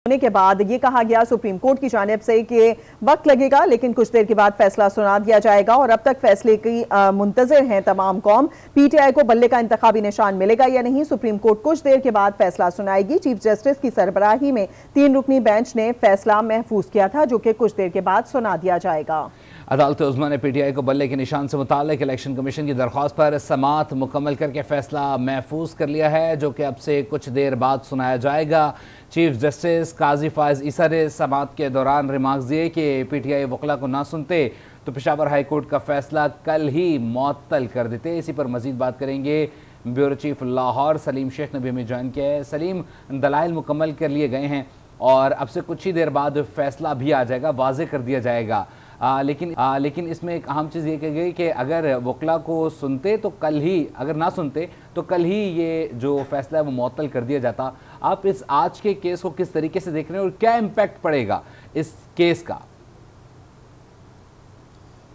होने के बाद ये कहा गया सुप्रीम कोर्ट की जानिब से कि वक्त लगेगा लेकिन कुछ देर के बाद फैसला सुना दिया जाएगा और अब तक फैसले की मुंतजर हैं तमाम कौम। पीटीआई को बल्ले का इंतखाबी निशान मिलेगा या नहीं, सुप्रीम कोर्ट कुछ देर के बाद फैसला सुनाएगी। चीफ जस्टिस की सरबराही में 3 रुकनी बेंच ने फैसला महफूज किया था जो कि कुछ देर के बाद सुना दिया जाएगा। अदालत उज़्मा ने पीटीआई को बल्ले के निशान से मुताल्लिक इलेक्शन कमीशन की दरख्वास्त पर समाअत मुकम्मल करके फैसला महफूज कर लिया है जो कि अब से कुछ देर बाद सुनाया जाएगा। चीफ जस्टिस काजी फायज ईसा ने समाअत के दौरान रिमार्क्स दिए कि पीटीआई वकला को ना सुनते तो पेशावर हाई कोर्ट का फैसला कल ही मुअत्तल कर देते। इसी पर मजीद बात करेंगे ब्यूरो चीफ लाहौर सलीम शेख ने भी हमें ज्वाइन किया है। सलीम, दलाइल मुकम्मल कर लिए गए हैं और अब से कुछ ही देर बाद फैसला भी आ जाएगा, वाज़े कर दिया जाएगा। लेकिन इसमें एक अहम चीज़ ये कही गई कि अगर वकला को सुनते तो कल ही, अगर ना सुनते तो कल ही ये जो फैसला है वो मुअत्तल कर दिया जाता। आप इस आज के केस को किस तरीके से देख रहे हैं और क्या इम्पैक्ट पड़ेगा इस केस का?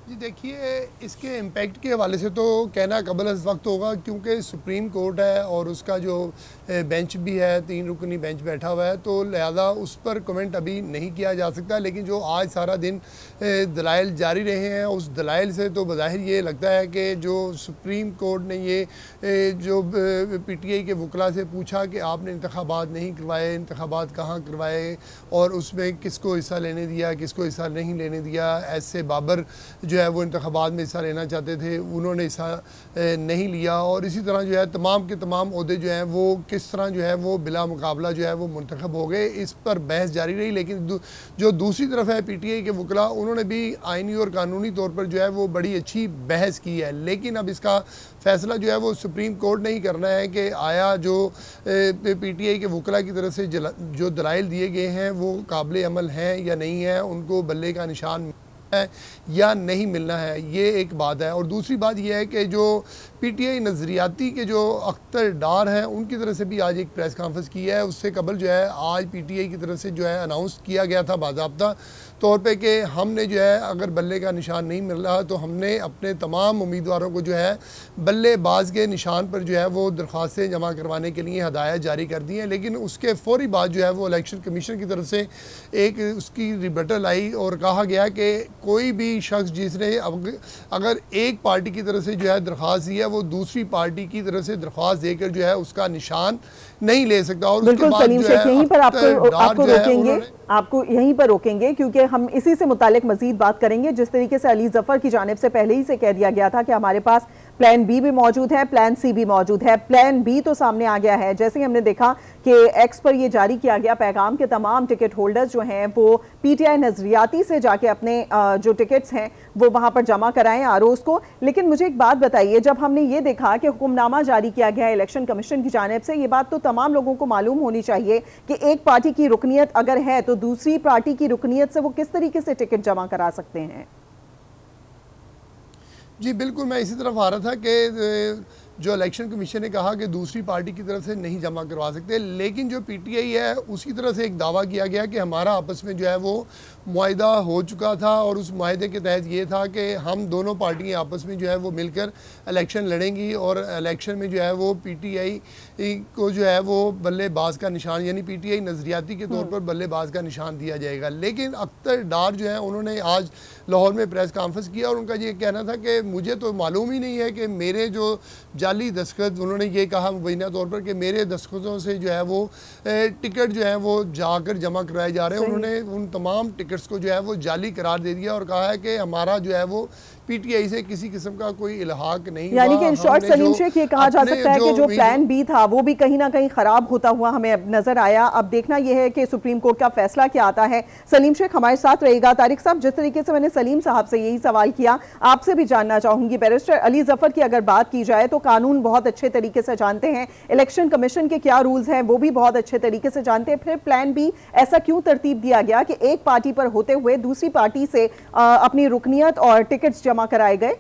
जी देखिए, इसके इम्पैक्ट के हवाले से तो कहना कबल अज़ वक्त होगा क्योंकि सुप्रीम कोर्ट है और उसका जो बेंच भी है, 3 रुकनी बेंच बैठा हुआ है, तो लिहाजा उस पर कमेंट अभी नहीं किया जा सकता। लेकिन जो आज सारा दिन दलाइल जारी रहे हैं उस दलाइल से तो बज़ाहिर ये लगता है कि जो सुप्रीम कोर्ट ने ये जो पीटीआई के वकला से पूछा कि आपने इंतखाबात नहीं करवाए, इंतखाबात कहाँ करवाए और उसमें किसको हिस्सा लेने दिया, किसको हिस्सा नहीं लेने दिया। ऐसे बाबर जो है वो इंतखाबात में हिस्सा लेना चाहते थे, उन्होंने हिस्सा नहीं लिया और इसी तरह जो है तमाम के तमाम ओहदे जो हैं वो किस तरह जो है वो बिला मुकाबला जो है वो मुंतखब हो गए। इस पर बहस जारी रही। लेकिन जो दूसरी तरफ है पीटीआई के वकला, उन्होंने भी आइनी और कानूनी तौर पर जो है वो बड़ी अच्छी बहस की है। लेकिन अब इसका फैसला जो है वो सुप्रीम कोर्ट ने ही करना है कि आया जो पीटीआई के वकला की तरफ से जो दलाइल दिए गए हैं वो काबिल अमल हैं या नहीं है, उनको बल्ले का निशान है या नहीं मिलना है, ये एक बात है। और दूसरी बात यह है कि जो पीटीआई नज़रियाती के जो अख्तर डार हैं उनकी तरफ से भी आज एक प्रेस कॉन्फ्रेंस की है। उससे कबल जो है आज पीटीआई की तरफ से जो है अनाउंस किया गया था बाज़ाब्ता तौर पे कि हमने जो है अगर बल्ले का निशान नहीं मिल रहा तो हमने अपने तमाम उम्मीदवारों को जो है बल्लेबाज के निशान पर जो है वो दरख्वास्तें जमा करवाने के लिए हदायत जारी कर दी हैं। लेकिन उसके फ़ौरी बाद जो है वो इलेक्शन कमीशन की तरफ से एक उसकी रिबटल आई और कहा गया कि कोई भी शख्स जिसने अगर एक पार्टी की तरफ से जो है दरख्वास्त दी है वो दूसरी पार्टी की तरफ से दरख्वास्त देकर जो है उसका निशान नहीं ले सकता। और बिल्कुल सलीम शेख, यहीं पर आपको यहीं पर रोकेंगे क्योंकि हम इसी से मुतालिक मजीद बात करेंगे। जिस तरीके से अली जफर की जानिब से पहले ही से कह दिया गया था कि हमारे पास प्लान बी भी मौजूद है, प्लान सी भी मौजूद है, प्लान बी तो सामने आ गया है। जैसे ही हमने देखा कि एक्स पर ये जारी किया गया पैगाम के तमाम टिकट होल्डर्स जो हैं वो पीटीआई नजरियाती से जाके अपने जो टिकट्स हैं वो वहां पर जमा कराएं आरओज को। लेकिन मुझे एक बात बताइए, जब हमने ये देखा कि हुक्मनामा जारी किया गया इलेक्शन कमीशन की जानिब से, ये बात तो तमाम लोगों को मालूम होनी चाहिए कि एक पार्टी की रुकनियत अगर है तो दूसरी पार्टी की रुकनियत से वो किस तरीके से टिकट जमा करा सकते हैं। जी बिल्कुल, मैं इसी तरफ आ रहा था कि जो इलेक्शन कमीशन ने कहा कि दूसरी पार्टी की तरफ से नहीं जमा करवा सकते, लेकिन जो पीटीआई है उसकी तरफ से एक दावा किया गया कि हमारा आपस में जो है वो मुआहिदा हो चुका था और उस मुआहिदे के तहत ये था कि हम दोनों पार्टियां आपस में जो है वो मिलकर इलेक्शन लड़ेंगी और इलेक्शन में जो है वो पीटीआई को जो है वो बल्लेबाज का निशान, यानी पीटीआई नज़रियाती के तौर पर बल्लेबाज का निशान दिया जाएगा। लेकिन अख्तर डार जो है उन्होंने आज लाहौर में प्रेस कॉन्फ्रेंस किया और उनका ये कहना था कि मुझे तो मालूम ही नहीं है कि मेरे जो जाली दस्तखत, उन्होंने ये कहा मुबैना तौर पर कि मेरे दस्तखतों से जो है वो टिकट जो है वो जाकर जमा कराए जा रहे हैं। उन्होंने उन तमाम टिकट्स को जो है वो जाली करार दे दिया और कहा है कि हमारा जो है वो पीटीआई से किसी किस्म का कोई इल्हाक नहीं, यानी कि इन शॉर्ट सलीम शेख ये कहा जा सकता है कि जो प्लान बी था वो भी कहीं ना कहीं खराब होता हुआ हमें नजर आया। अब देखना यह है कि सुप्रीम कोर्ट का फैसला क्या आता है। सलीम शेख हमारे साथ रहेगा। तारिक साहब, जिस तरीके से मैंने सलीम साहब से यही सवाल किया, आपसे भी जानना चाहूंगी। बैरिस्टर अली जफर की अगर बात की जाए तो कानून बहुत अच्छे तरीके से जानते हैं, इलेक्शन कमीशन के क्या रूल्स हैं वो भी बहुत अच्छे तरीके से जानते हैं, फिर प्लान बी ऐसा क्यों तरतीब दिया गया कि एक पार्टी पर होते हुए दूसरी पार्टी से अपनी रुकनियत और टिकट्स जमा कराए गए?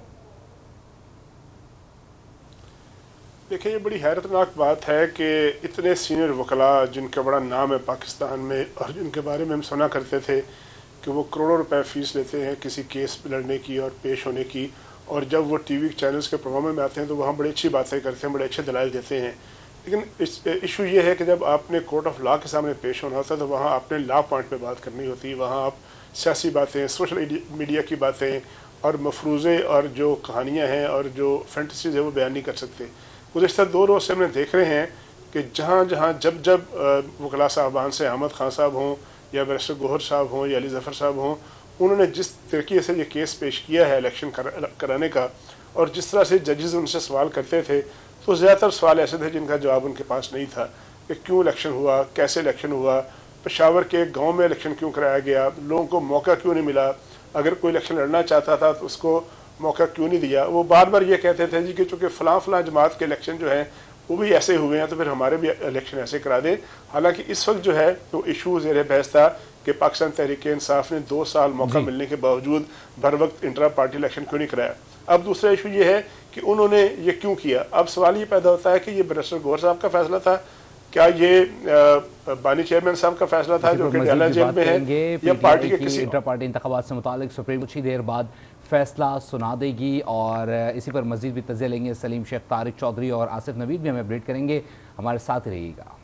देखिए, ये बड़ी हैरतनाक बात है कि इतने सीनियर वकला जिनका बड़ा नाम है पाकिस्तान में और जिनके बारे में हम सुना करते थे कि वो करोड़ों रुपए फीस लेते हैं किसी केस पे लड़ने की और पेश होने की, और जब वो टीवी चैनल्स के प्रोग्राम में आते हैं तो वहाँ बड़ी अच्छी बातें करते हैं, बड़े अच्छे दलाइल देते हैं। लेकिन इशू ये है कि जब आपने कोर्ट ऑफ लॉ के सामने पेश होना होता है तो वहाँ आपने लॉ पॉइंट पे बात करनी होती है। वहाँ आप सियासी बातें, सोशल मीडिया की बातें और मफरूज़े और जो कहानियाँ हैं और जो फैंटेसीज है वो बयान नहीं कर सकते। गुज़श्ता 2 रोज़ से हमने देख रहे हैं कि जहाँ जहाँ जब जब वकला साहबान से अहमद खान साहब हों या बैरिस्टर गौहर साहब हों या अली ज़फ़र साहब हों, उन्होंने जिस तरीके से ये केस पेश किया है इलेक्शन कराने का और जिस तरह से जजेस उनसे सवाल करते थे, तो ज़्यादातर सवाल ऐसे थे जिनका जवाब उनके पास नहीं था कि क्यों इलेक्शन हुआ, कैसे इलेक्शन हुआ, पेशावर के गांव में इलेक्शन क्यों कराया गया, लोगों को मौका क्यों नहीं मिला, अगर कोई इलेक्शन लड़ना चाहता था तो उसको मौका क्यों नहीं दिया। वो बार बार ये कहते थे जी कि चूँकि फ़लाँ जमात के इलेक्शन जो हैं वो भी ऐसे हुए हैं तो फिर हमारे भी इलेक्शन ऐसे करा दें। हालांकि इस वक्त जो है तो इशू ज़ेर बहस था कि पाकिस्तान तहरीक इंसाफ ने 2 साल मौका मिलने के बावजूद बर वक्त इंट्रा पार्टी इलेक्शन क्यों नहीं कराया। अब दूसरा इशू ये है कि उन्होंने ये क्यों किया। अब सवाल ये पैदा होता है कि ये बैरिस्टर गौहर साहब का फैसला था, क्या ये बानी चेयरमैन साहब का फैसला था जो कि डयाला जेल में है, या पार्टी के किसी इंटर पार्टी इंतखाबात से मुतालिक सुप्रीम कुछ ही देर बाद फैसला सुना देगी। और इसी पर मजीद भी तज़्ज़िया लेंगे। सलीम शेख, तारिक चौधरी और आसिफ नवीद भी हमें अपडेट करेंगे। हमारे साथ रहिएगा।